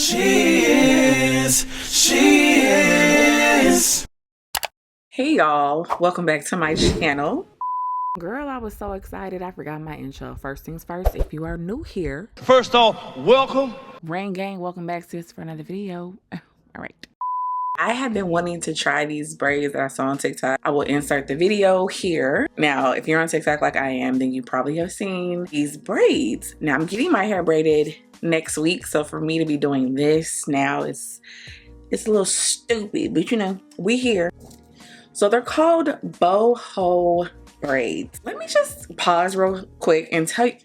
She is. She is. Hey y'all, welcome back to my channel. Girl, I was so excited I forgot my intro. First things first, if you are new here, First off, welcome. Rain Gang, welcome back sis for another video. All right. I have been wanting to try these braids that I saw on TikTok. I will insert the video here. Now, if you're on TikTok like I am, then you probably have seen these braids. Now, I'm getting my hair braided next week, so for me to be doing this now, it's a little stupid, but you know, we here. So they're called BOHO braids. Let me just pause real quick and tell you,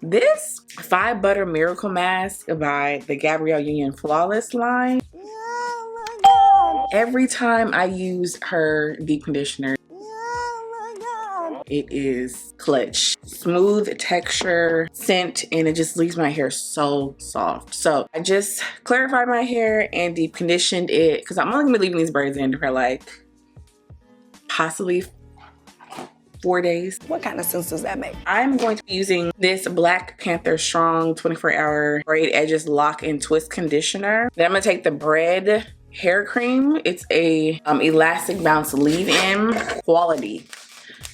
this 5 Butter Miracle Mask by the Gabrielle Union Flawless line, every time I use her deep conditioner, it is clutch. Smooth texture, scent, and it just leaves my hair so soft. So I just clarified my hair and deep conditioned it because I'm only gonna be leaving these braids in for like possibly 4 days. What kind of sense does that make? I'm going to be using this Black Panther Strong 24-hour braid edges lock and twist conditioner. Then I'm gonna take the Bread hair cream. It's a elastic bounce leave-in quality,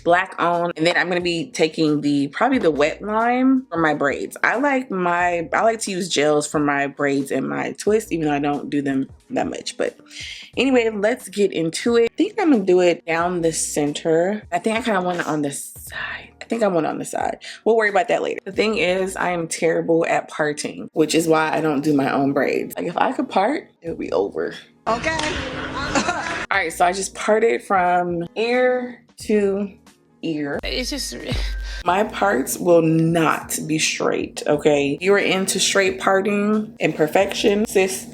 Black owned. And then I'm gonna be taking probably the wet lime for my braids. I like to use gels for my braids and my twists, even though I don't do them that much. But anyway, let's get into it. I think I'm gonna do it down the center. I think I kind of want it on the side. We'll worry about that later. The thing is, I am terrible at parting, which is why I don't do my own braids. Like if I could part, it would be over. Okay. All right, so I just parted from ear to ear. It's just... My parts will not be straight, okay? If you are into straight parting and perfection, sis,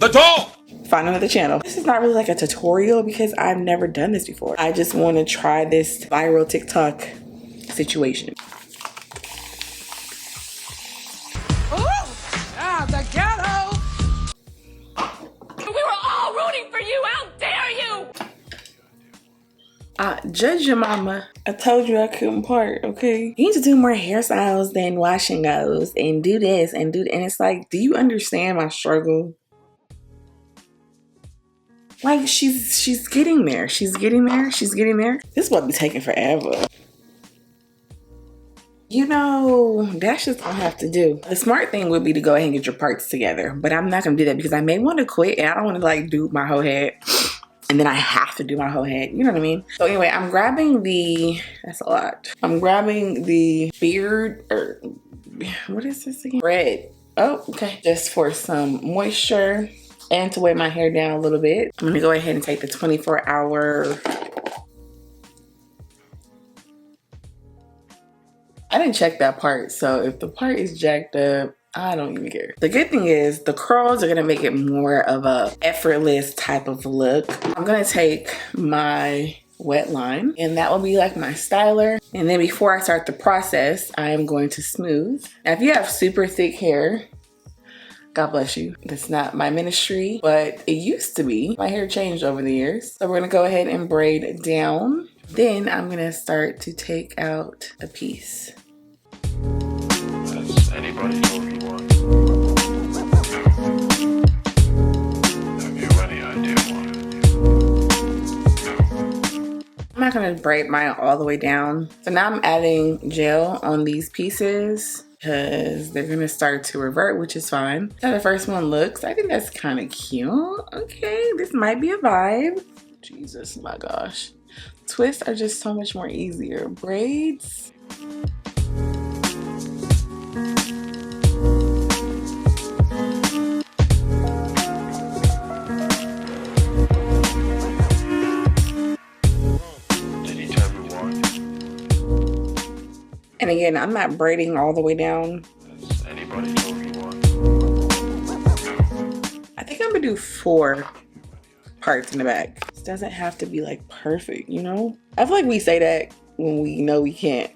Let's go. find another channel. This is not really like a tutorial because I've never done this before. I just want to try this viral TikTok situation. the ghetto! We were all rooting for you! How dare you! Judge your mama. I told you I couldn't part, okay? You need to do more hairstyles than washing those and do this and do that. And it's like, do you understand my struggle? Like she's getting there. She's getting there. She's getting there. This will be taking forever. You know, that's just gonna have to do. The smart thing would be to go ahead and get your parts together, but I'm not gonna do that because I may want to quit and I don't want to like do my whole head and then I have to do my whole head. You know what I mean? So anyway, I'm grabbing that's a lot. I'm grabbing the beard, or what is this again? Bread. Oh, okay. Just for some moisture and to weigh my hair down a little bit. I'm gonna go ahead and take the 24-hour. I didn't check that part, so if the part is jacked up, I don't even care. The good thing is the curls are gonna make it more of a effortless type of look. I'm gonna take my wet lime and that will be like my styler. And then before I start the process, I am going to smooth. Now, if you have super thick hair, God bless you. That's not my ministry, but it used to be. My hair changed over the years. So we're gonna go ahead and braid down. Then I'm gonna start to take out a piece. Has anybody told you why? Have you any idea why? I'm not gonna braid mine all the way down. So now I'm adding gel on these pieces because they're gonna start to revert, which is fine. That's how the first one looks. I think that's kind of cute. Okay, this might be a vibe. Jesus, my gosh. Twists are just so much more easier. Braids. Did he tell you why? And again, I'm not braiding all the way down. Has anybody told you why? I think I'm gonna do 4 parts in the back. This doesn't have to be like perfect, you know? I feel like we say that when we know we can't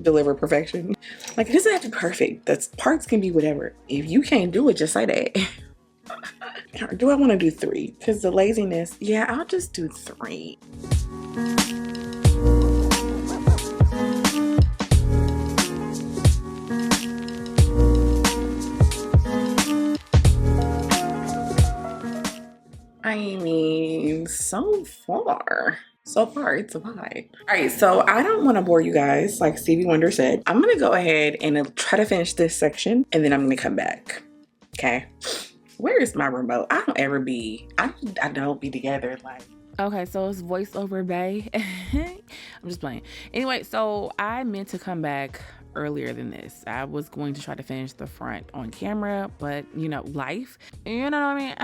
deliver perfection. Like, it doesn't have to be perfect. That's parts can be whatever. If you can't do it, just say that. Or do I want to do 3? Because the laziness, yeah, I'll just do 3. I mean, so far it's a vibe. All right, so I don't want to bore you guys like Stevie Wonder said. I'm gonna go ahead and try to finish this section, and then I'm gonna come back. Okay, where is my remote? I don't be together like. Okay, so it's voiceover bay. I'm just playing. Anyway, so I meant to come back earlier than this. I was going to try to finish the front on camera, but you know, life, you know what I mean?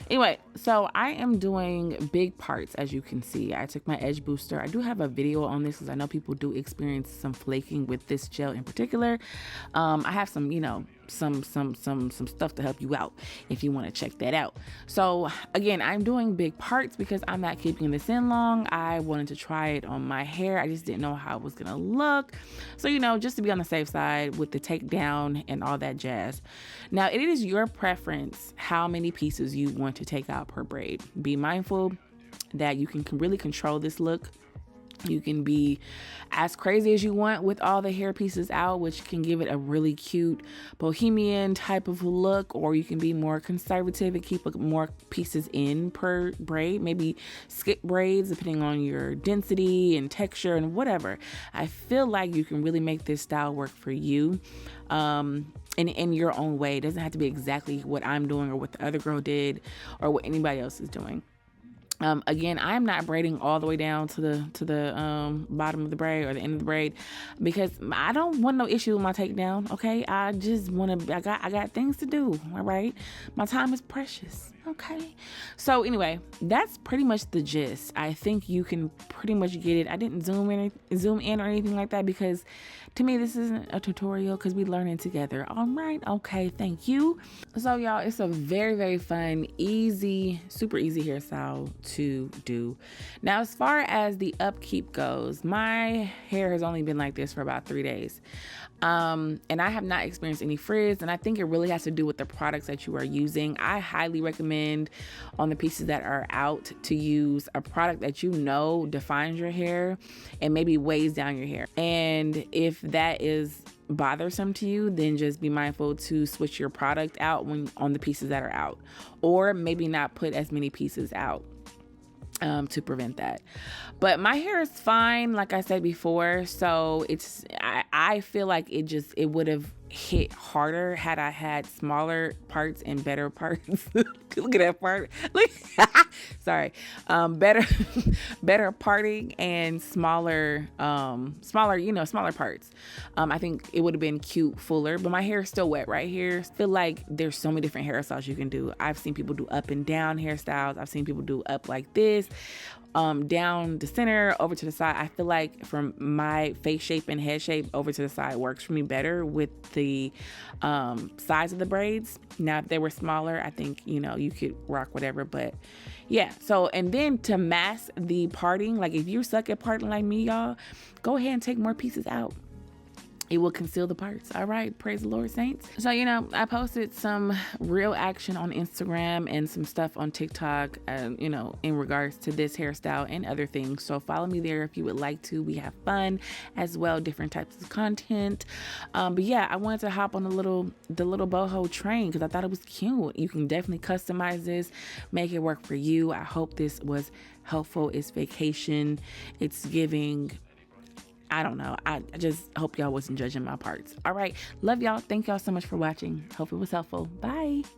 Anyway, so I am doing big parts. As you can see, I took my edge booster. I do have a video on this because I know people do experience some flaking with this gel in particular. I have some, you know, some stuff to help you out if you want to check that out. So again, I'm doing big parts because I'm not keeping this in long. I wanted to try it on my hair. I just didn't know how it was gonna look, so you know, just to be on the safe side with the takedown and all that jazz. Now it is your preference how many pieces you want to take out per braid. Be mindful that you can really control this look. You can be as crazy as you want with all the hair pieces out, which can give it a really cute bohemian type of look, or you can be more conservative and keep more pieces in per braid, maybe skip braids depending on your density and texture and whatever. I feel like you can really make this style work for you in your own way. It doesn't have to be exactly what I'm doing or what the other girl did or what anybody else is doing. Again, I'm not braiding all the way down to the bottom of the braid or the end of the braid because I don't want no issue with my takedown. Okay, I just want to. I got things to do. All right, my time is precious. Okay, so anyway, that's pretty much the gist. I think you can pretty much get it. I didn't zoom in or anything like that because to me this isn't a tutorial because we learning together. All right, okay, thank you. So y'all, it's a very, very fun, easy, super easy hairstyle to do. Now, as far as the upkeep goes, my hair has only been like this for about 3 days. And I have not experienced any frizz, and I think it really has to do with the products that you are using. I highly recommend on the pieces that are out to use a product that you know defines your hair and maybe weighs down your hair. And if that is bothersome to you, then just be mindful to switch your product out when on the pieces that are out, or maybe not put as many pieces out to prevent that. But my hair is fine, like I said before, so it's I feel like it would have hit harder had I had smaller parts and better parts. Look at that part. Sorry. Better parting and smaller parts. I think it would have been cute, fuller, but my hair is still wet right here. I feel like there's so many different hairstyles you can do. I've seen people do up and down hairstyles. I've seen people do up like this, down the center, over to the side. I feel like from my face shape and head shape, over to the side works for me better with the size of the braids. Now, if they were smaller, I think, you know, you could rock whatever, but yeah. So, and then to mask the parting, like if you suck at parting like me, y'all, go ahead and take more pieces out. It will conceal the parts. All right, praise the Lord, saints. So, you know, I posted some real action on Instagram and some stuff on TikTok, you know, in regards to this hairstyle and other things. So follow me there if you would like to. We have fun as well, different types of content. But yeah, I wanted to hop on the little BOHO train because I thought it was cute. You can definitely customize this, make it work for you. I hope this was helpful. It's vacation. It's giving. I don't know. I just hope y'all wasn't judging my parts. All right. Love y'all. Thank y'all so much for watching. Hope it was helpful. Bye.